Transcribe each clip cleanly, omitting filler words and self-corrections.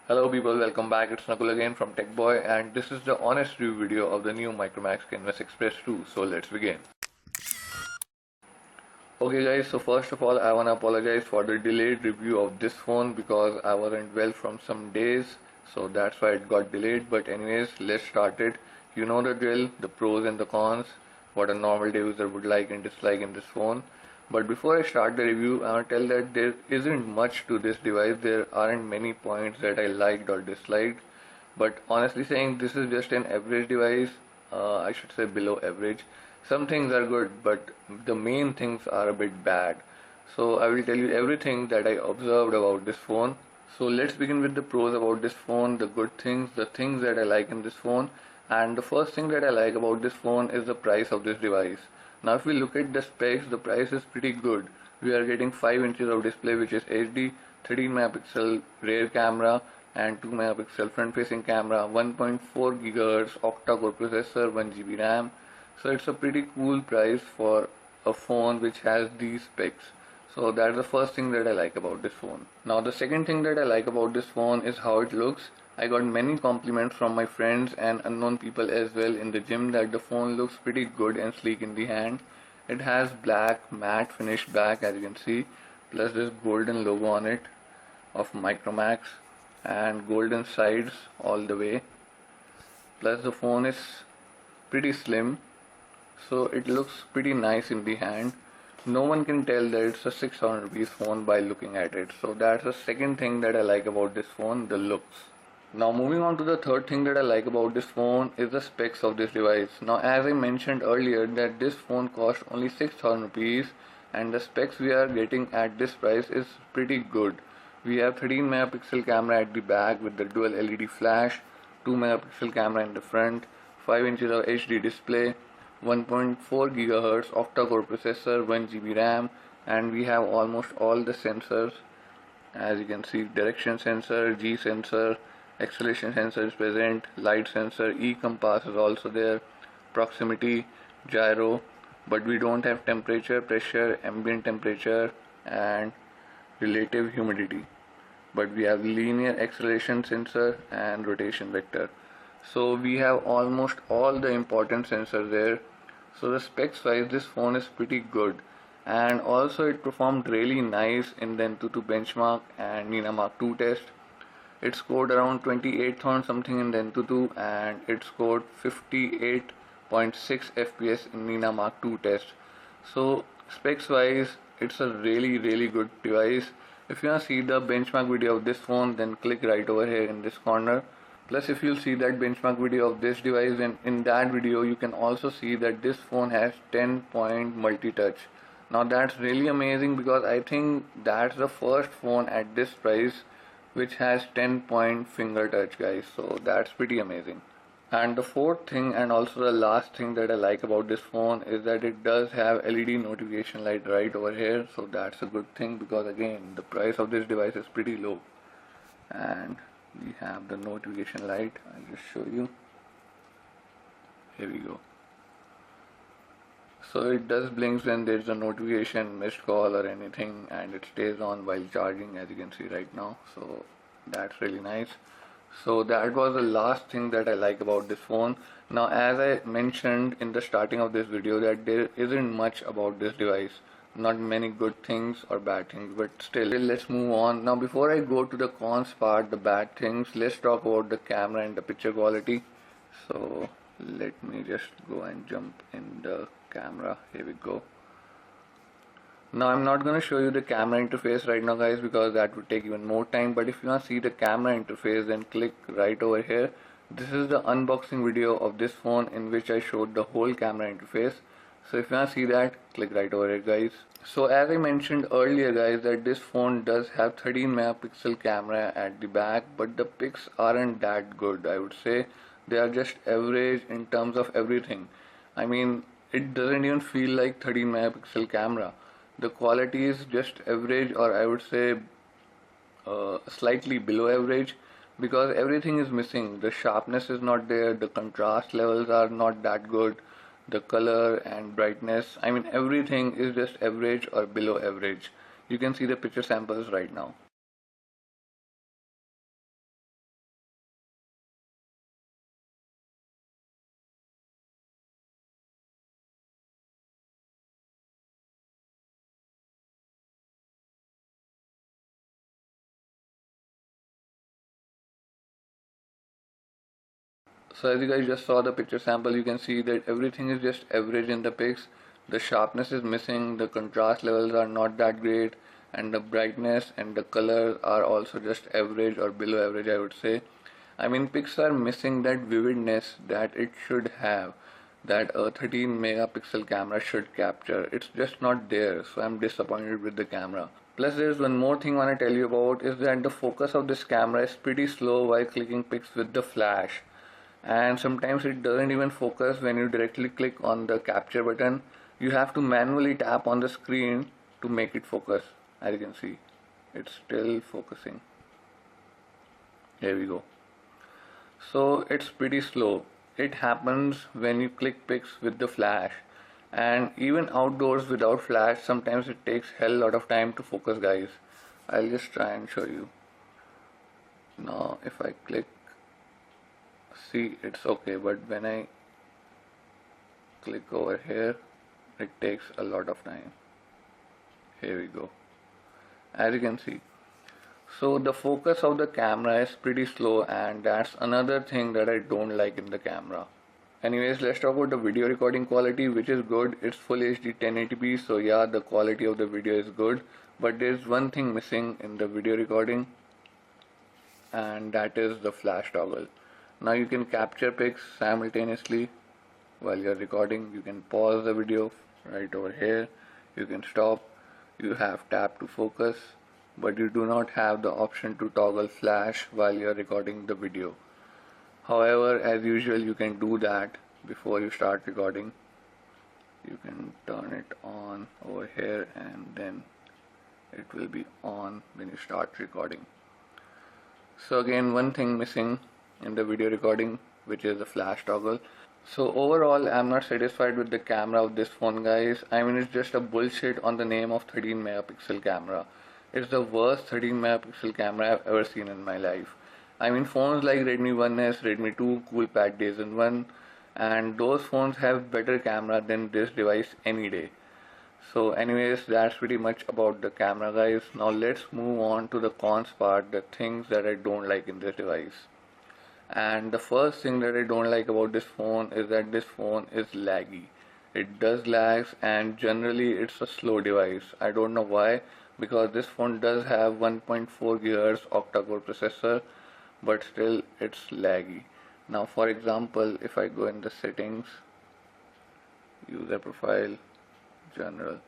Hello people, welcome back. It's Nakul again from Tech Boy, and this is the honest review video of the new Micromax Canvas Express 2. So let's begin. Okay guys, so first of all I wanna apologize for the delayed review of this phone because I wasn't well from some days, so that's why it got delayed. But anyways, let's start it. You know the drill, the pros and the cons, what a normal day user would like and dislike in this phone. But before I start the review, I want to tell that there isn't much to this device. There aren't many points that I liked or disliked. But honestly saying, this is just an average device. I should say below average. Some things are good, but the main things are a bit bad. So I will tell you everything that I observed about this phone. So let's begin with the pros about this phone, the good things, the things that I like in this phone. And the first thing that I like about this phone is the price of this device. Now if we look at the specs, the price is pretty good. We are getting 5 inches of display, which is HD, 13 megapixel rear camera and 2 megapixel front facing camera, 1.4 GHz octa-core processor, 1 GB RAM. So it's a pretty cool price for a phone which has these specs. So that's the first thing that I like about this phone. Now the second thing that I like about this phone is how it looks. I got many compliments from my friends and unknown people as well in the gym that the phone looks pretty good and sleek in the hand. It has black matte finish back, as you can see, plus this golden logo on it of Micromax and golden sides all the way. Plus the phone is pretty slim, so it looks pretty nice in the hand. No one can tell that it's a 600 rupees phone by looking at it. So that's the second thing that I like about this phone, the looks. Now moving on to the third thing that I like about this phone is the specs of this device. Now as I mentioned earlier that this phone costs only 6,000 rupees and the specs we are getting at this price is pretty good. We have 13 megapixel camera at the back with the dual LED flash, 2 megapixel camera in the front, 5 inches of HD display, 1.4 GHz octa-core processor, 1 GB RAM, and we have almost all the sensors. As you can see, direction sensor, G sensor, acceleration sensor is present, light sensor, e-compass is also there, proximity, gyro, but we don't have temperature, pressure, ambient temperature and relative humidity. But we have linear acceleration sensor and rotation vector. So we have almost all the important sensors there. So the specs wise this phone is pretty good, and also it performed really nice in the AnTuTu benchmark and Nina Mark 2 test. It scored around 28,000 something in the AnTuTu and it scored 58.6 FPS in Nina Mark 2 test. So specs wise it's a really good device. If you want to see the benchmark video of this phone, then click right over here in this corner. Plus if you'll see that benchmark video of this device, then in that video you can also see that this phone has 10-point multi-touch. Now that's really amazing because I think that's the first phone at this price which has 10-point finger touch, guys. So that's pretty amazing. And the fourth thing and also the last thing that I like about this phone is that it does have LED notification light right over here. So that's a good thing because again the price of this device is pretty low. And we have the notification light. I'll just show you. Here we go. So it does blinks when there's a notification, missed call or anything, and it stays on while charging, as you can see right now. So that's really nice. So that was the last thing that I like about this phone. Now as I mentioned in the starting of this video that there isn't much about this device, not many good things or bad things, but still let's move on. Now before I go to the cons part, the bad things, let's talk about the camera and the picture quality. So let me just go and jump in the camera. Here we go. Now I'm not going to show you the camera interface right now, guys, because that would take even more time. But if you want to see the camera interface, then click right over here. This is the unboxing video of this phone in which I showed the whole camera interface. So if you want to see that, click right over here, guys. So as I mentioned earlier, guys, that this phone does have 13 megapixel camera at the back, but the pics aren't that good. I would say they are just average in terms of everything. I mean, it doesn't even feel like 13 megapixel camera. The quality is just average, or I would say slightly below average, because everything is missing. The sharpness is not there, the contrast levels are not that good, the color and brightness, I mean everything is just average or below average. You can see the picture samples right now. So as you guys just saw the picture sample, you can see that everything is just average in the pics. The sharpness is missing, the contrast levels are not that great, and the brightness and the colors are also just average or below average, I would say. I mean, pics are missing that vividness that it should have, that a 13 megapixel camera should capture. It's just not there, so I'm disappointed with the camera. Plus there's one more thing I want to tell you about is that the focus of this camera is pretty slow while clicking pics with the flash, and sometimes it doesn't even focus when you directly click on the capture button. You have to manually tap on the screen to make it focus. As you can see, it's still focusing. Here we go. So it's pretty slow. It happens when you click pics with the flash, and even outdoors without flash sometimes it takes hell lot of time to focus, guys. I'll just try and show you. Now if I click, see, it's okay, but when I click over here it takes a lot of time. Here we go. As you can see, so the focus of the camera is pretty slow, and that's another thing that I don't like in the camera. Anyways, let's talk about the video recording quality, which is good. It's full HD 1080p, so yeah, the quality of the video is good, but there's one thing missing in the video recording, and that is the flash toggle. Now you can capture pics simultaneously while you're recording. You can pause the video right over here, you can stop, you have tap to focus, but you do not have the option to toggle flash while you're recording the video. However, as usual, you can do that before you start recording. You can turn it on over here and then it will be on when you start recording. So again, one thing missing in the video recording, which is the flash toggle. So overall, I'm not satisfied with the camera of this phone, guys. I mean, it's just a bullshit on the name of 13 megapixel camera. It's the worst 13 megapixel camera I've ever seen in my life. I mean, phones like Redmi 1S, Redmi 2, Coolpad Days in 1, and those phones have better camera than this device any day. So anyways, that's pretty much about the camera, guys. Now let's move on to the cons part, the things that I don't like in this device. And the first thing that I don't like about this phone is that this phone is laggy. It does lags, and generally it's a slow device. I don't know why, because this phone does have 1.4 GHz octa-core processor, but still it's laggy. Now for example, if I go in the settings, user profile, general,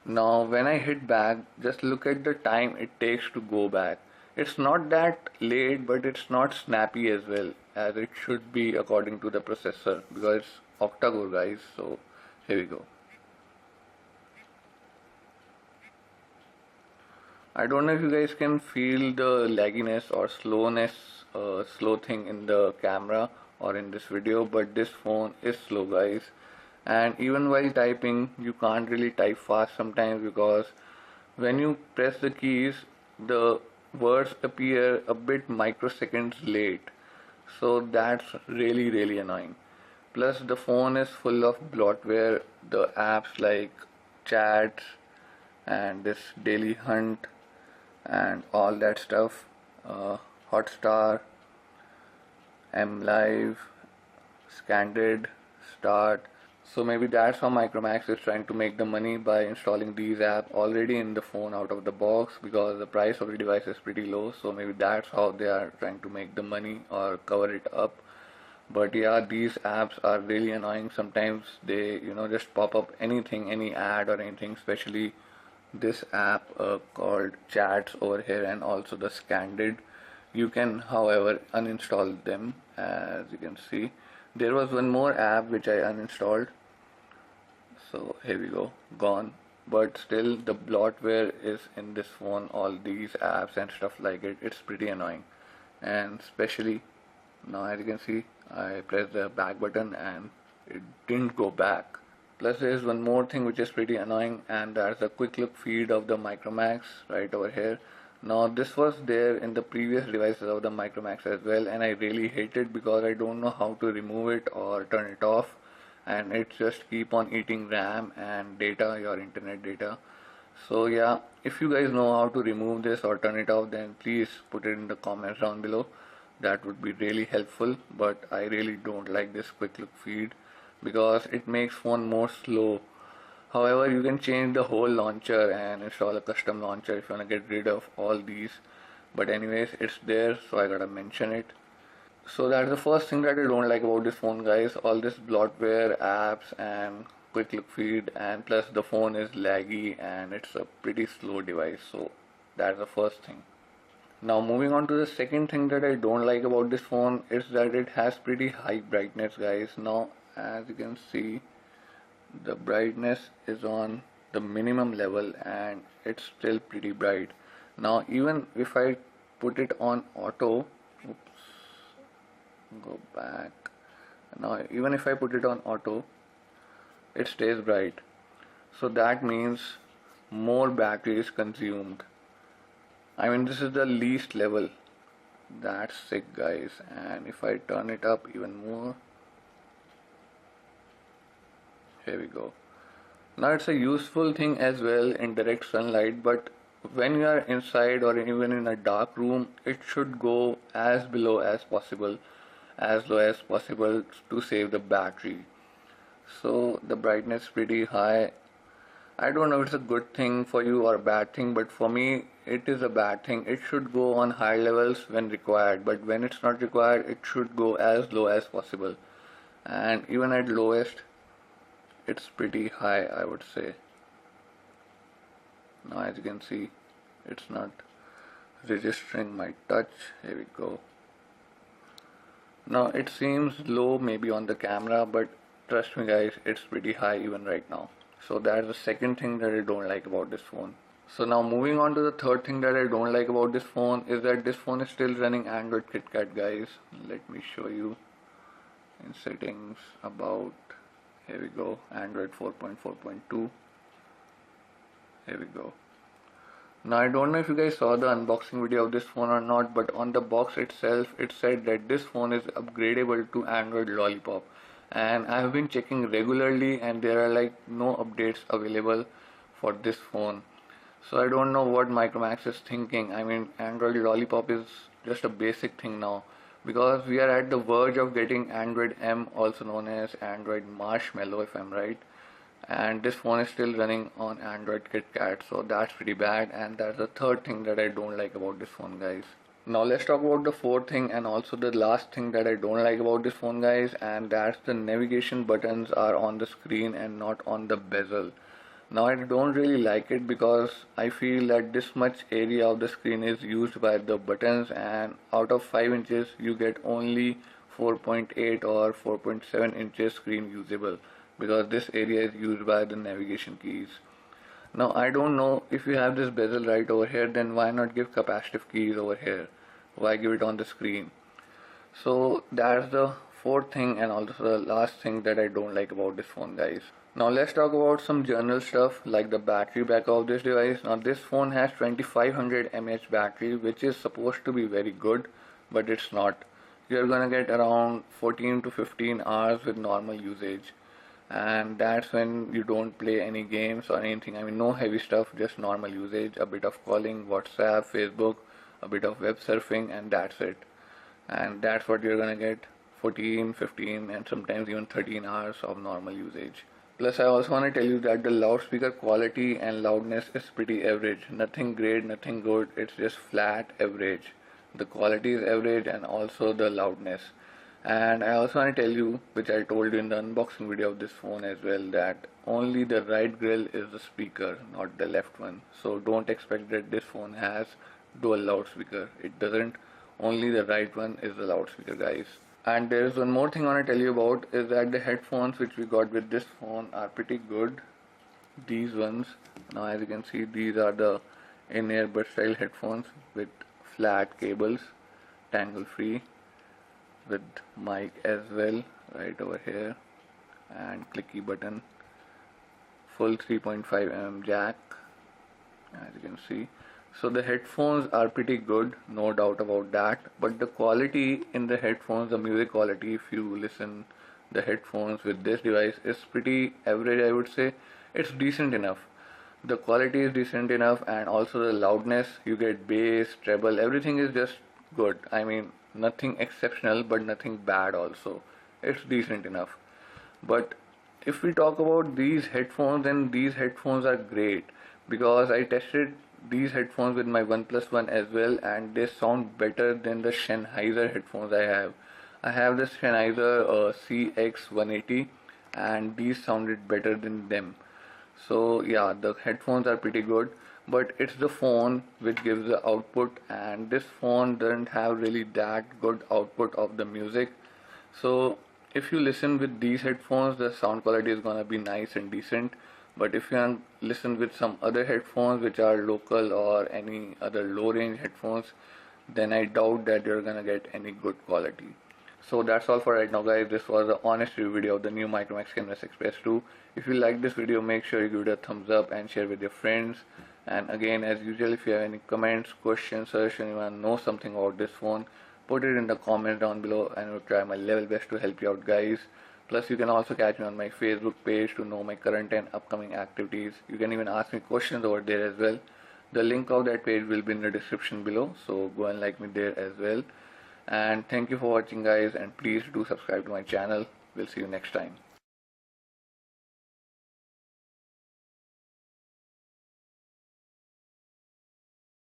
now when I hit back, just look at the time it takes to go back. It's not that late, but it's not snappy as well as it should be according to the processor, because it's octa-core, guys. So here we go. I don't know if you guys can feel the lagginess or slowness, slow thing in the camera or in this video, but this phone is slow, guys. And even while typing, you can't really type fast sometimes, because when you press the keys, the words appear a bit microseconds late. So that's really annoying. Plus the phone is full of bloatware, the apps like chats and this daily hunt and all that stuff, Hotstar, MLive, Scandid, Start. So maybe that's how Micromax is trying to make the money by installing these apps already in the phone out of the box, because the price of the device is pretty low. So maybe that's how they are trying to make the money or cover it up. But yeah, these apps are really annoying. Sometimes they, just pop up anything, any ad or anything, especially this app called Chats over here, and also the Scandid. You can, however, uninstall them. As you can see, there was one more app which I uninstalled. So here we go, gone. But still the bloatware is in this phone, all these apps and stuff like it. It's pretty annoying. And especially now, as you can see, I pressed the back button and it didn't go back. Plus there is one more thing which is pretty annoying, and that's the quick look feed of the Micromax right over here. Now this was there in the previous devices of the Micromax as well, and I really hate it because I don't know how to remove it or turn it off, and it just keep on eating RAM and data, your internet data. So yeah, if you guys know how to remove this or turn it off, then please put it in the comments down below. that would be really helpful, but I really don't like this quick look feed because it makes phone more slow. However, you can change the whole launcher and install a custom launcher if you want to get rid of all these. But anyways, it's there, so I gotta mention it. So that's the first thing that I don't like about this phone, guys. All this bloatware, apps and quick look feed, and plus the phone is laggy and it's a pretty slow device. So that's the first thing. Now moving on to the second thing that I don't like about this phone is that it has pretty high brightness, guys. Now as you can see, the brightness is on the minimum level and it's still pretty bright. Now even if I put it on auto, oops, go back. Now even if I put it on auto, it stays bright. So that means more battery is consumed. I mean, this is the least level. That's sick, guys. And if I turn it up even more, here we go. Now it's a useful thing as well in direct sunlight, but when you are inside or even in a dark room, it should go as below as possible, as low as possible to save the battery. So the brightness is pretty high. I don't know if it's a good thing for you or a bad thing, but for me it is a bad thing. It should go on high levels when required, but when it's not required, it should go as low as possible. And even at lowest, it's pretty high, I would say. Now as you can see, it's not registering my touch. Here we go. Now it seems low maybe on the camera, but trust me guys, it's pretty high even right now. So that's the second thing that I don't like about this phone. So now moving on to the third thing that I don't like about this phone is that this phone is still running Android Kitkat, guys. Let me show you in settings, about, here we go, Android 4.4.2. Here we go. Now I don't know if you guys saw the unboxing video of this phone or not, but on the box itself it said that this phone is upgradable to Android Lollipop. And I have been checking regularly and there are like no updates available for this phone. So I don't know what Micromax is thinking. I mean, Android Lollipop is just a basic thing now, because we are at the verge of getting Android M, also known as Android Marshmallow if I'm right, and this phone is still running on Android KitKat, so that's pretty bad. And that's the third thing that I don't like about this phone, guys. Now let's talk about the fourth thing and also the last thing that I don't like about this phone, guys, and that's the navigation buttons are on the screen and not on the bezel. Now I don't really like it because I feel that this much area of the screen is used by the buttons, and out of 5 inches you get only 4.8 or 4.7 inches screen usable, because this area is used by the navigation keys. Now I don't know, if you have this bezel right over here, then why not give capacitive keys over here? Why give it on the screen? So that's the fourth thing and also the last thing that I don't like about this phone, guys. Now let's talk about some general stuff like the battery backup of this device. Now this phone has 2500 mAh battery, which is supposed to be very good, but it's not. You're gonna get around 14 to 15 hours with normal usage, and that's when you don't play any games or anything. I mean, no heavy stuff, just normal usage, a bit of calling, WhatsApp, Facebook, a bit of web surfing, and that's it. And that's what you're gonna get, 14, 15 and sometimes even 13 hours of normal usage. Plus I also want to tell you that the loudspeaker quality and loudness is pretty average. Nothing great, nothing good, it's just flat average. The quality is average and also the loudness. And I also want to tell you, which I told you in the unboxing video of this phone as well, that only the right grill is the speaker, not the left one. So don't expect that this phone has dual loudspeaker. It doesn't. Only the right one is the loudspeaker, guys. And there is one more thing I want to tell you about, is that the headphones which we got with this phone are pretty good. These ones, now as you can see, these are the in-ear bud style headphones with flat cables, tangle free, with mic as well right over here, and clicky button, full 3.5mm jack, as you can see. So the headphones are pretty good, no doubt about that, but the quality in the headphones, the music quality, if you listen the headphones with this device, is pretty average, I would say. It's decent enough. The quality is decent enough, and also the loudness, you get bass, treble, everything is just good. I mean, nothing exceptional but nothing bad also. It's decent enough. But if we talk about these headphones, then these headphones are great because I tested these headphones with my OnePlus One as well, and they sound better than the Sennheiser headphones I have. I have the Sennheiser CX180, and these sounded better than them. So yeah, the headphones are pretty good, but it's the phone which gives the output, and this phone doesn't have really that good output of the music. So if you listen with these headphones, the sound quality is gonna be nice and decent. But if you listen with some other headphones which are local or any other low range headphones, then I doubt that you're gonna get any good quality. So that's all for right now, guys. This was the honest review video of the new Micromax Canvas Express 2. If you like this video, make sure you give it a thumbs up and share with your friends. And again, as usual, if you have any comments, questions, suggestions, you want to know something about this phone, put it in the comments down below and I will try my level best to help you out, guys. Plus, you can also catch me on my Facebook page to know my current and upcoming activities. You can even ask me questions over there as well. The link of that page will be in the description below, so go and like me there as well. And thank you for watching, guys, and please do subscribe to my channel. We'll see you next time.